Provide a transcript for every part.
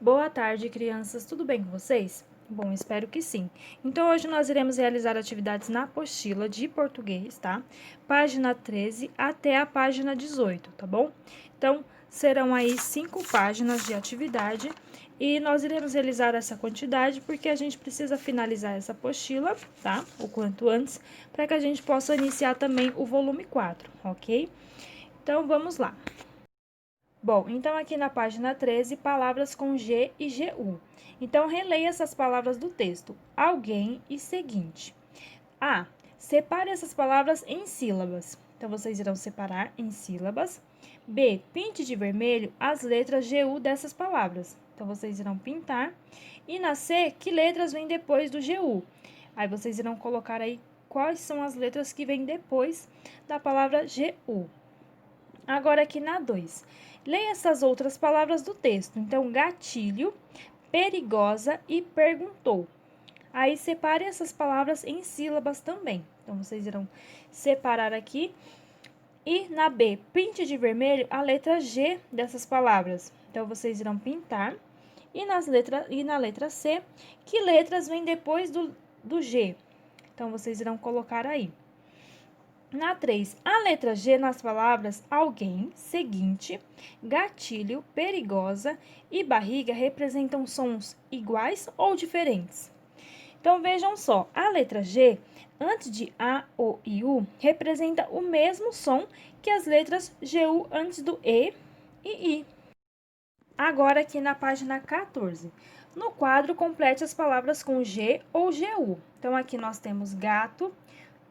Boa tarde, crianças. Tudo bem com vocês? Bom, espero que sim. Então, hoje nós iremos realizar atividades na apostila de português, tá? Página 13 até a página 18, tá bom? Então, serão aí 5 páginas de atividade e nós iremos realizar essa quantidade porque a gente precisa finalizar essa apostila, tá? O quanto antes, para que a gente possa iniciar também o volume 4, ok? Então, vamos lá. Bom, então aqui na página 13, palavras com G e GU. Então, releia essas palavras do texto. Alguém e seguinte. A. Separe essas palavras em sílabas. Então, vocês irão separar em sílabas. B. Pinte de vermelho as letras GU dessas palavras. Então, vocês irão pintar. E na C, que letras vêm depois do GU? Aí, vocês irão colocar aí quais são as letras que vêm depois da palavra GU. Agora aqui na 2, leia essas outras palavras do texto. Então, gatilho, perigosa e perguntou. Aí, separe essas palavras em sílabas também. Então, vocês irão separar aqui. E na B, pinte de vermelho a letra G dessas palavras. Então, vocês irão pintar. E na letra C, que letras vêm depois do G? Então, vocês irão colocar aí. Na 3, a letra G nas palavras alguém, seguinte, gatilho, perigosa e barriga representam sons iguais ou diferentes? Então, vejam só, a letra G, antes de A, O e U, representa o mesmo som que as letras GU antes do E e I. Agora, aqui na página 14. No quadro, complete as palavras com G ou GU. Então, aqui nós temos gato,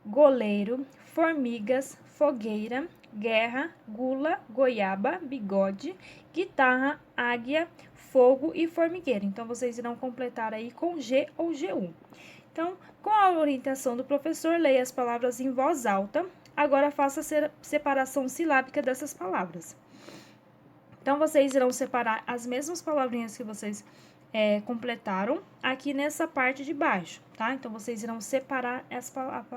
goleiro, formigas, fogueira, guerra, gula, goiaba, bigode, guitarra, águia, fogo e formigueiro. Então, vocês irão completar aí com G ou GU. Então, com a orientação do professor, leia as palavras em voz alta. Agora, faça a separação silábica dessas palavras. Então, vocês irão separar as mesmas palavrinhas que vocês completaram aqui nessa parte de baixo, tá? Então, vocês irão separar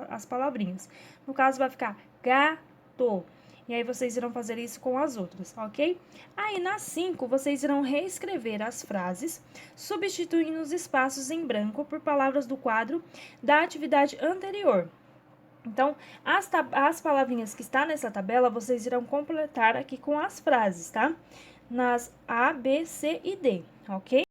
as palavrinhas. No caso, vai ficar gato. E aí, vocês irão fazer isso com as outras, ok? Aí, na 5, vocês irão reescrever as frases, substituindo os espaços em branco por palavras do quadro da atividade anterior. Então, as palavrinhas que está nessa tabela, vocês irão completar aqui com as frases, tá? Nas A, B, C e D, ok?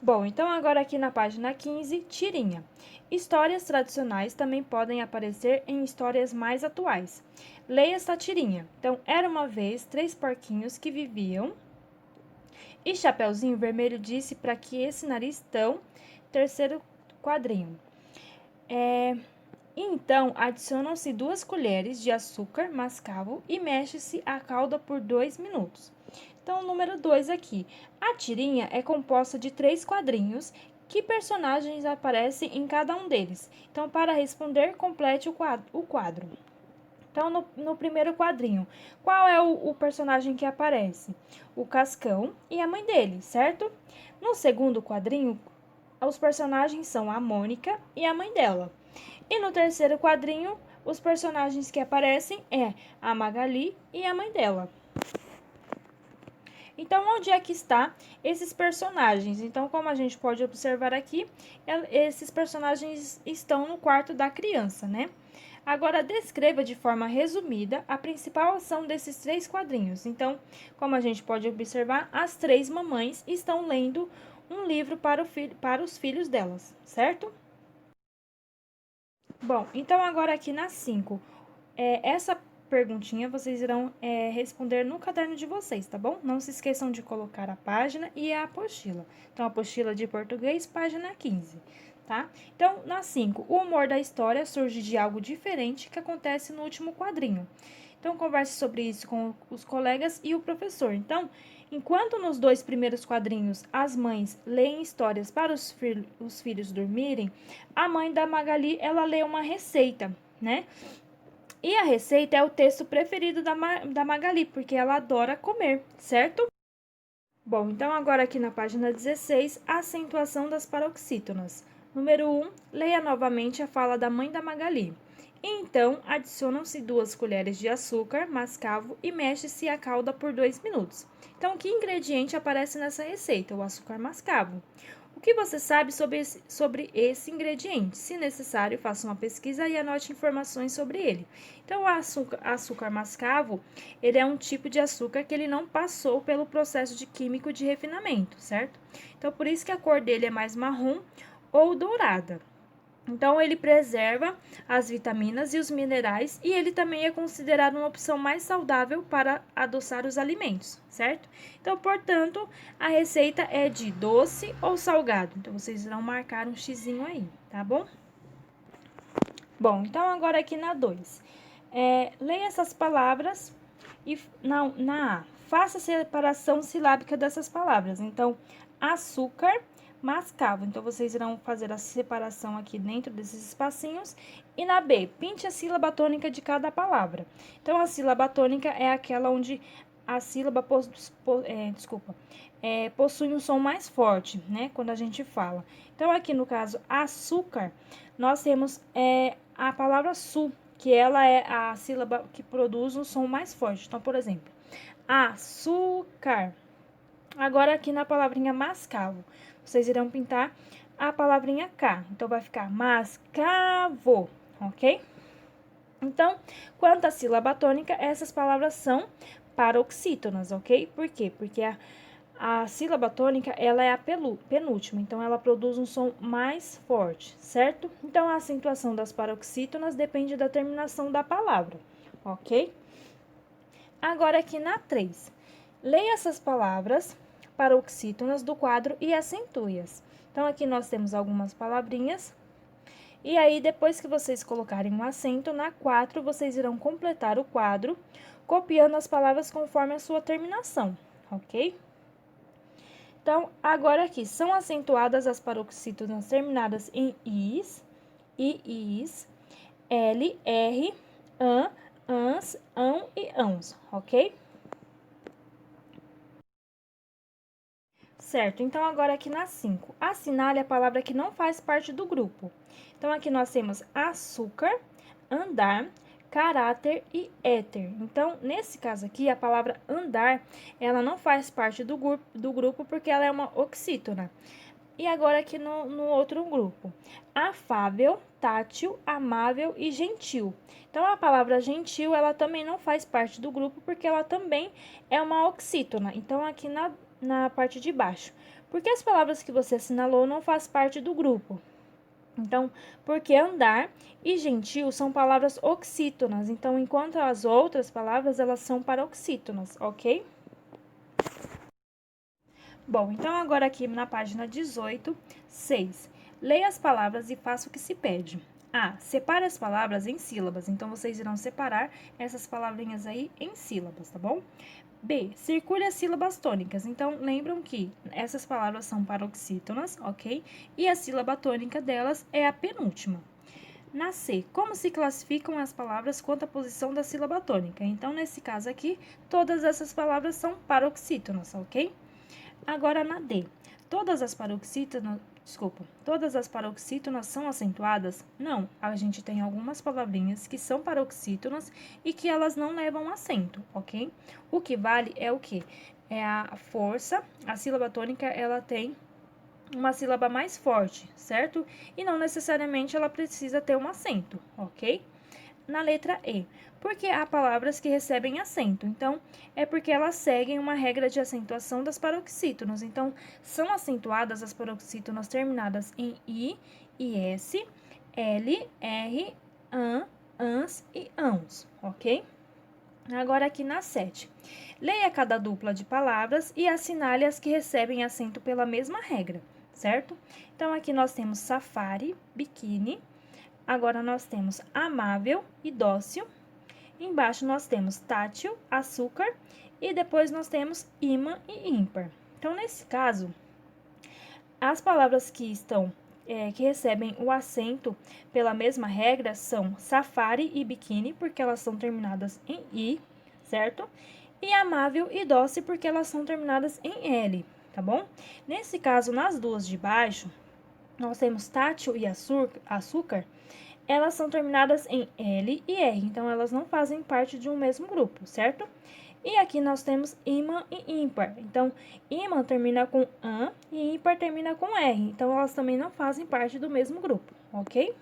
Bom, então agora aqui na página 15, tirinha. Histórias tradicionais também podem aparecer em histórias mais atuais. Leia essa tirinha. Então, era uma vez 3 porquinhos que viviam e Chapeuzinho Vermelho disse para que esse nariz tão, terceiro quadrinho. Então, adicionam-se 2 colheres de açúcar mascavo e mexe-se a calda por 2 minutos. Então, número 2 aqui. A tirinha é composta de 3 quadrinhos. Que personagens aparecem em cada um deles? Então, para responder, complete o quadro. Então, no primeiro quadrinho, qual é o personagem que aparece? O Cascão e a mãe dele, certo? No segundo quadrinho, os personagens são a Mônica e a mãe dela. E no terceiro quadrinho, os personagens que aparecem é a Magali e a mãe dela. Então, onde é que está esses personagens? Então, como a gente pode observar aqui, esses personagens estão no quarto da criança, né? Agora, descreva de forma resumida a principal ação desses 3 quadrinhos. Então, como a gente pode observar, as 3 mamães estão lendo um livro para os filhos delas, certo? Bom, então agora aqui na 5, essa perguntinha vocês irão responder no caderno de vocês, tá bom? Não se esqueçam de colocar a página e a apostila. Então, apostila de português, página 15, tá? Então, na 5, o humor da história surge de algo diferente que acontece no último quadrinho. Então, converse sobre isso com os colegas e o professor. Então, enquanto nos 2 primeiros quadrinhos as mães leem histórias para os filhos dormirem, a mãe da Magali, ela lê uma receita, né? E a receita é o texto preferido da Magali, porque ela adora comer, certo? Bom, então agora aqui na página 16, a acentuação das paroxítonas. Número 1, leia novamente a fala da mãe da Magali. Então, adicionam-se 2 colheres de açúcar mascavo e mexe-se a calda por 2 minutos. Então, que ingrediente aparece nessa receita? O açúcar mascavo. O que você sabe sobre esse ingrediente? Se necessário, faça uma pesquisa e anote informações sobre ele. Então, o açúcar mascavo, ele é um tipo de açúcar que ele não passou pelo processo químico de refinamento, certo? Então, por isso que a cor dele é mais marrom ou dourada. Então, ele preserva as vitaminas e os minerais e ele também é considerado uma opção mais saudável para adoçar os alimentos, certo? Então, portanto, a receita é de doce ou salgado. Então, vocês irão marcar um xizinho aí, tá bom? Bom, então agora aqui na 2. Leia essas palavras e na A, faça a separação silábica dessas palavras. Então, açúcar, mascavo. Então, vocês irão fazer a separação aqui dentro desses espacinhos. E na B, pinte a sílaba tônica de cada palavra. Então, a sílaba tônica é aquela onde a sílaba possui um som mais forte, né? Quando a gente fala. Então, aqui no caso, açúcar, nós temos a palavra su, que ela é a sílaba que produz um som mais forte. Então, por exemplo, açúcar. Agora, aqui na palavrinha mascavo, vocês irão pintar a palavrinha K. Então, vai ficar mascavo, ok? Então, quanto à sílaba tônica, essas palavras são paroxítonas, ok? Por quê? Porque a sílaba tônica, ela é a penúltima, então ela produz um som mais forte, certo? Então, a acentuação das paroxítonas depende da terminação da palavra, ok? Agora, aqui na 3. Leia essas palavras paroxítonas do quadro e acentue-as. Então, aqui nós temos algumas palavrinhas. E aí, depois que vocês colocarem um acento, na 4, vocês irão completar o quadro, copiando as palavras conforme a sua terminação, ok? Então, agora aqui, são acentuadas as paroxítonas terminadas em is, iis, l, r, an, ans, ão e ãos, ok? Certo, então agora aqui na 5, assinale a palavra que não faz parte do grupo. Então, aqui nós temos açúcar, andar, caráter e éter. Então, nesse caso aqui, a palavra andar, ela não faz parte do grupo porque ela é uma oxítona. E agora aqui no outro grupo, afável, tátil, amável e gentil. Então, a palavra gentil, ela também não faz parte do grupo porque ela também é uma oxítona. Então, aqui na parte de baixo. Porque as palavras que você assinalou não faz parte do grupo. Então, porque andar e gentil são palavras oxítonas. Então, enquanto as outras palavras, elas são paroxítonas, ok? Bom, então agora aqui na página 18, 6. Leia as palavras e faça o que se pede. A. Separe as palavras em sílabas. Então, vocês irão separar essas palavrinhas aí em sílabas, tá bom? B. Circule as sílabas tônicas. Então, lembram que essas palavras são paroxítonas, ok? E a sílaba tônica delas é a penúltima. Na C, como se classificam as palavras quanto à posição da sílaba tônica? Então, nesse caso aqui, todas essas palavras são paroxítonas, ok? Agora, na D, todas as paroxítonas são acentuadas? Não, a gente tem algumas palavrinhas que são paroxítonas e que elas não levam acento, ok? O que vale é o quê? É a força, a sílaba tônica, ela tem uma sílaba mais forte, certo? E não necessariamente ela precisa ter um acento, ok? Na letra E, porque há palavras que recebem acento. Então, é porque elas seguem uma regra de acentuação das paroxítonas. Então, são acentuadas as paroxítonas terminadas em I, IS, L, R, AN, ANS e ANS, ok? Agora aqui na 7. Leia cada dupla de palavras e assinale as que recebem acento pela mesma regra, certo? Então, aqui nós temos safari, biquíni. Agora, nós temos amável e dócil. Embaixo, nós temos tátil, açúcar. E depois, nós temos ímã e ímpar. Então, nesse caso, as palavras que recebem o acento pela mesma regra são safari e biquíni, porque elas são terminadas em I, certo? E amável e dócil, porque elas são terminadas em L, tá bom? Nesse caso, nas duas de baixo, nós temos tátil e açúcar, elas são terminadas em L e R, então elas não fazem parte de um mesmo grupo, certo? E aqui nós temos ímã e ímpar. Então, ímã termina com AN e ímpar termina com R. Então, elas também não fazem parte do mesmo grupo, ok?